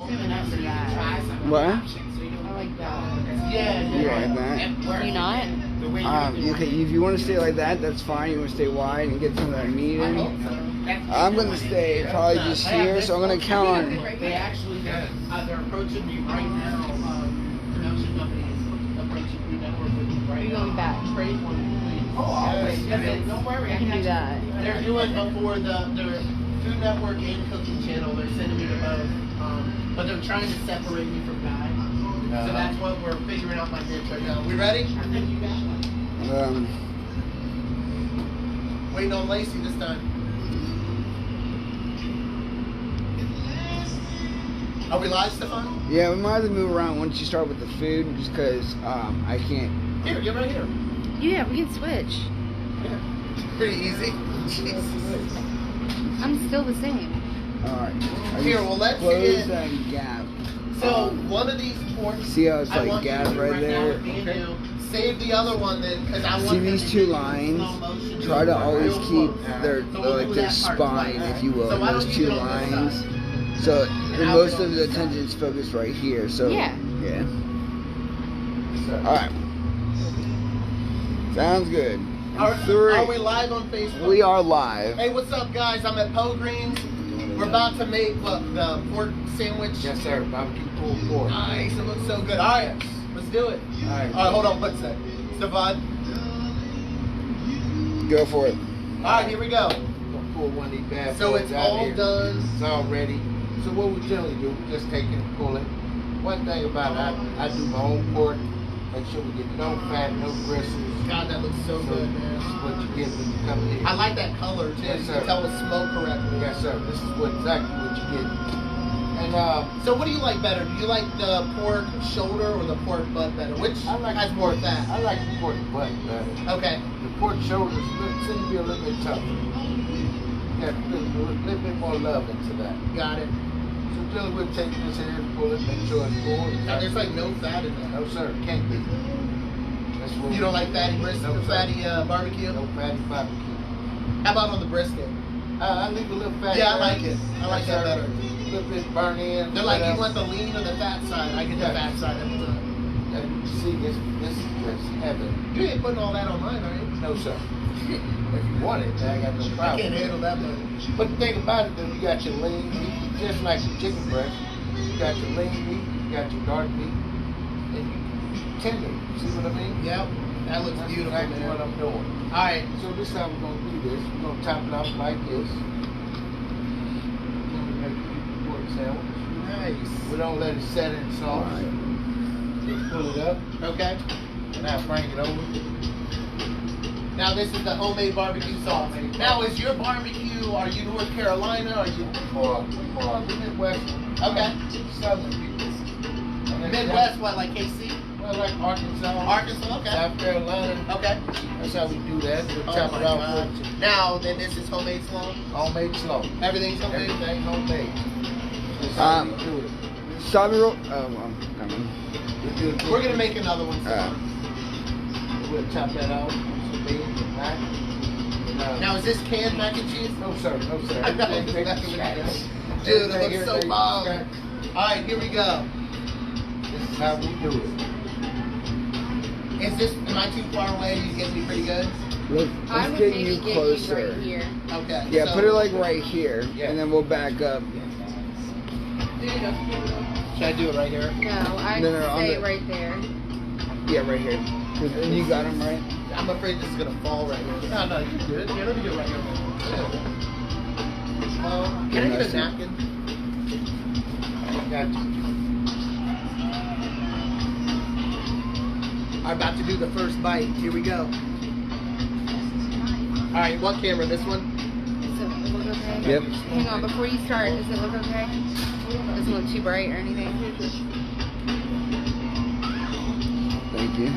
What? I like that. You like that? Do you not? Okay, if you want to stay like that, that's fine. You want to stay wide and get some of that meat in. I'm going to stay probably just here, so I'm going to count on. They actually they're approaching me right now. Production company is approaching me. Network with me right Are you now. going back? Trade for me, please. Oh, always. Don't worry. I can do that. They're doing before their Food Network and Cooking Channel. They're sending me to both, but they're trying to separate me from Guy. So that's what we're figuring out my niche right now. We ready? I think you got one. Waiting on Lacey this time. Are we live, Stefan? Yeah, we might have to move around once you start with the food, just because I can't. Here, get right here. Yeah, we can switch. Yeah. Pretty easy. Jesus. I'm still the same. Alright. Here, well, let's close get- that gap. So one of these porks. See how it's I like want you gap to do right now there? with me and you. Save the other one then, because I want. See them these to two do lines? slow motion. Try to always Real keep close. their So we'll like do their that part spine, first. if you will, So why those don't you two get on this lines. side? So And I'll most get of on the this side. attention is focused right here. So Yeah. yeah. All right. Sounds good. Are we live on Facebook? We are live. Hey, what's up, guys? I'm at Po Greens. We're about to make the pork sandwich. Yes, sir. Barbecue pulled pork. Nice. It looks so good. All right, let's do it. All right. All right, hold on one sec. Stefan. Go for it. All right, here we go. Gonna pull one of these bad So boys it's out all here. done. It's all ready. So what we generally do, we just take it and pull it. One thing about it, I do my own pork. Make sure we get no fat, no bristles. God, that looks so good, man. This is what you get when you come here. I like that color too. Yes, You sir. can tell it's smoked correctly. Yes, sir. This is exactly what you get. And So what do you like better? Do you like the pork shoulder or the pork butt better? Which has more fat? I like the pork butt better. Okay. The pork shoulders seem to be a little bit tougher. Got a little bit more love into that. Got it. So generally we'll take this here and pull it, make sure it's full. Now, there's like no fat in there. No, sir, can't be. That's what You don't like fatty brisket, No, sir. fatty barbecue? No fatty barbecue. How about on the brisket? I leave a little fat. Yeah, I there. like it. I like Yes, that sir. better. A little bit burn in. They're like, you whatever. want the lean or the fat side? I get the Yeah. fat side every time. And see, this is heaven. You ain't putting all that on mine, are you? No, sir. If you want it, I got no problem. I can't handle that much. But the thing about it, though, you got your lean meat, just like your chicken breast. You got your lean meat, you got your dark meat, and you tender. See what I mean? Yep. That looks That's beautiful, exactly man. what I'm doing. All right. So this is how we're gonna do this. We're gonna top it off like this. Then we make a pork sandwich. Nice. We don't let it set in sauce. Just pull it up, Okay. and I bring it over. Now this is the homemade barbecue sauce. Now is your barbecue, are you North Carolina? Are you For the Midwest, okay? Southern people. And then Midwest, what, like KC? Well, like Arkansas, Arkansas, okay. South Carolina. Okay. That's how we do that. We'll Oh chop my it off God. with Now then this is homemade slaw? homemade slaw. Everything's homemade? Everything homemade. That's how we do it. Stop me roll. Oh, I'm coming. We do it. We're gonna make another one. We'll chop that off. Some beans and mac. Now is this canned mac and cheese? No sir, no sir. I know, Everything that's is right. scratch. Dude, it Everything looks so here, bomb. scratch. Alright, here we go. This is how we do it. Is this, am I too far away? You getting me pretty good? Let's I get would maybe you get closer. you right here. Okay. Yeah, so- put it like right here, Yeah. and then we'll back up. Should I do it right here? No, I No, no, on say the- it right there. Yeah, right here. 'Cause you got them right. I'm afraid this is gonna fall right here. No, no, you good. Here, let me do it right here. Can I get a napkin? Got you. I'm about to do the first bite. Here we go. Alright, what camera? This one? Does it look okay? Yep. Hang on, before you start, does it look okay? Doesn't look too bright or anything? Thank you.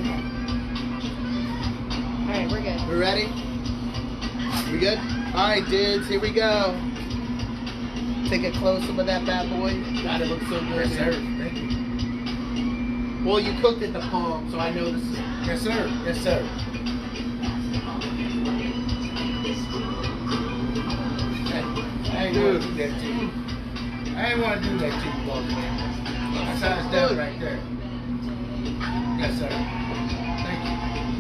Alright, we're good. We ready? We good? Alright, dudes, here we go. Take a close up of that bad boy. God, it looks so good. Yes sir. Thank you. Well, you cooked it the palm, so I know this is. Yes sir. Yes sir. I ain't gonna do that to you. I ain't want to do that to you, boss man. That's how it's done right there. Yes, sir. Thank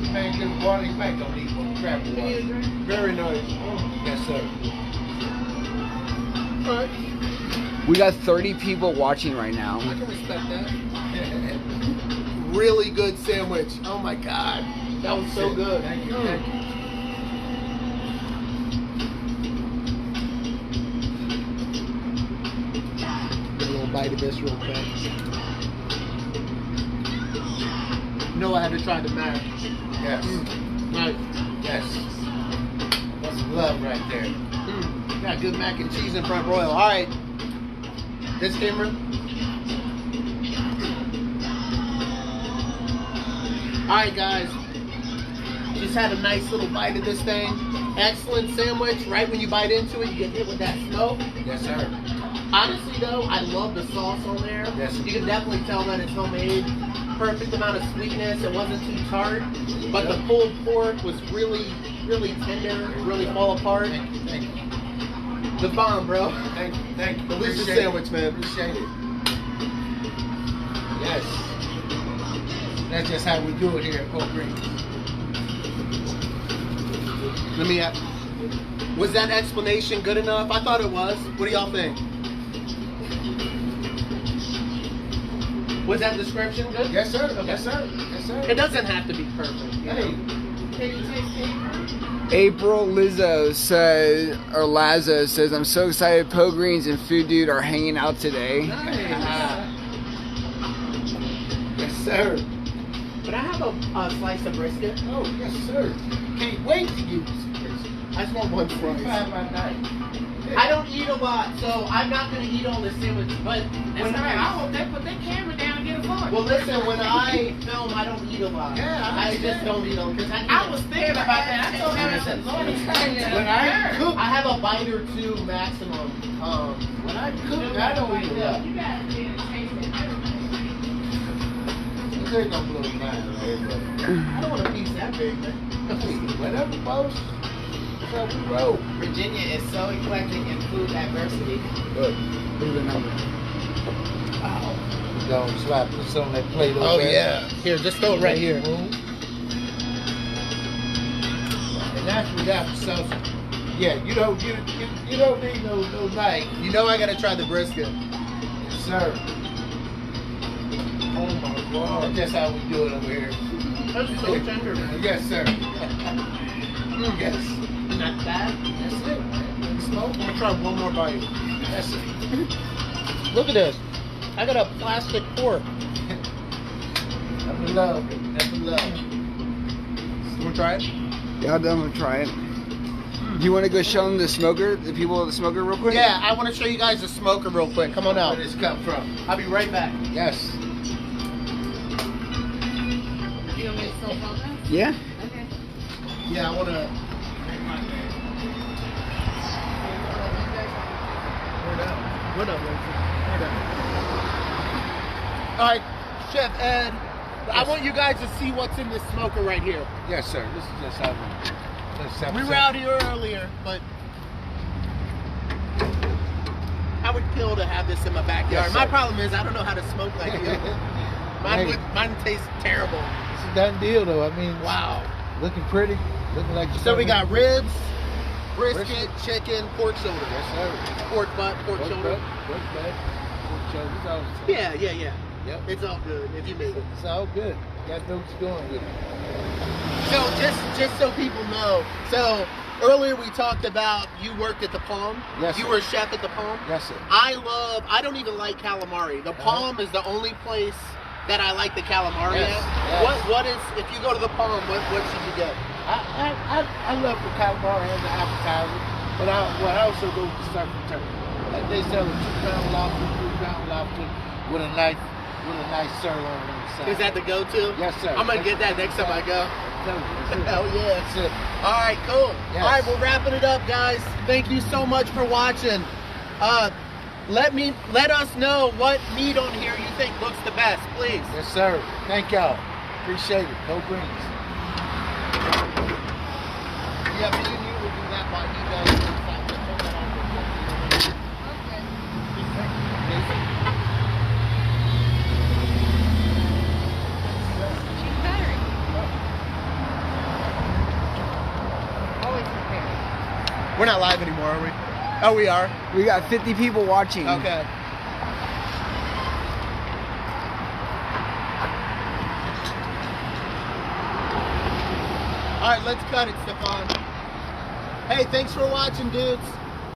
you. Man, good water. You might don't need one crap water. Very nice. Yes, sir. All right. We got 30 people watching right now. I can respect that. Really good sandwich. Oh my god. That was so good. Thank you. Thank you. Get a little bite of this real quick. You know I had to try the mac. Yes. Right. Yes. That's love right there. Got good mac and cheese in Front Royal. All right. This camera. All right, guys. Just had a nice little bite of this thing. Excellent sandwich. Right when you bite into it, you get hit with that smoke. Yes, sir. Honestly, though, I love the sauce on there. Yes. You can definitely tell that it's homemade. Perfect amount of sweetness. It wasn't too tart. But the pulled pork was really, really tender. It really fall apart. Thank you. Thank you. The bomb, bro. Thank you. Thank you. Delicious Appreciate sandwich, it. man. Appreciate it. Yes. That's just how we do it here at Cold Green. Let me ask. Was that explanation good enough? I thought it was. What do y'all think? Was that description good? Yes, sir. Okay. Yes, sir. Yes, sir. It doesn't have to be perfect. You Hey. know? Can you taste it? April Lizzo says, or Lazo says, I'm so excited Po Greens and Food Dude are hanging out today. Nice. Yes, sir. But I have a slice of brisket. Oh, yes, sir. Can't wait to give you some brisket. I just want one slice. 5 by night. I don't eat a lot, so I'm not going to eat all this sandwich. But That's when right. I hope they put their camera down and get a photo. well, listen, when I film, I don't eat a lot. Yeah, I I just understand. don't eat them. I was thinking about that. I told him, I said, Lord, it's trying to When I cook, I have a bite or two maximum. when I cook, I don't eat a lot. You gotta be able to taste it. This ain't gonna blow your mind, everybody. I don't want a piece that big, man. Whatever, boss. That's how we roll. Virginia is so eclectic in food diversity. Look. Leave a number. Don't slap this on that plate over Oh there. yeah. Here, just throw it right here. And that's without the salsa. Yeah, you don't need no knife. You know I gotta try the brisket. Yes, sir. Oh my god. That's how we do it over here. That's so tender, man. Yes, sir. Yes. Not bad. That's it, man. Smoke. I'm gonna try one more bite. That's it. Look at this. I got a plastic fork. That's the love. That's the love. You wanna try it? Yeah, I'm gonna try it. Do you want to go show them the smoker, the people of the smoker real quick? Yeah, I want to show you guys the smoker real quick. Come on out. Where this come from? I'll be right back. Yes. You want me to still film this? Yeah? Okay. Yeah, I want to. What up, all right, Chef Ed. I want you guys to see what's in this smoker right here. Yes, sir. This is just how we. We were out here earlier, but I would kill to have this in my backyard. Yes, My sir. problem is I don't know how to smoke like you. Mine tastes terrible. It's a done deal, though. I mean, Wow. looking pretty, looking like. So we got ribs, brisket, chicken, pork shoulder. Yes, sir. Pork butt, pork shoulder. Pork butt, pork shoulder. It's all the same. Yeah. Yep. It's all good if you make it. It's all good. Got no going with it. So just so people know, so earlier we talked about you worked at the Palm. Yes, You sir. were a chef at the Palm. Yes, sir. I don't even like calamari. The Palm is the only place that I like the calamari Yes, at. yes. What is, if you go to the Palm, what should you get? I love the calamari and the appetizer, but I also go to surf and turf. Like they sell a 2-pound lobster, 3-pound lobster with a nice sirloin on the side. Is that the go-to? Yes, sir. I'm gonna get that next time I go. Hell yeah. That's it. All right, cool. Yes. All right, we're wrapping it up, guys. Thank you so much for watching. Let us know what meat on here you think looks the best, please. Yes, sir. Thank y'all. Appreciate it. No greens. Yeah, me and you will do that while he does. Okay. We're not live anymore, are we? Oh, we are? We got 50 people watching. Okay. All right, let's cut it, Stefan. Hey, thanks for watching, dudes.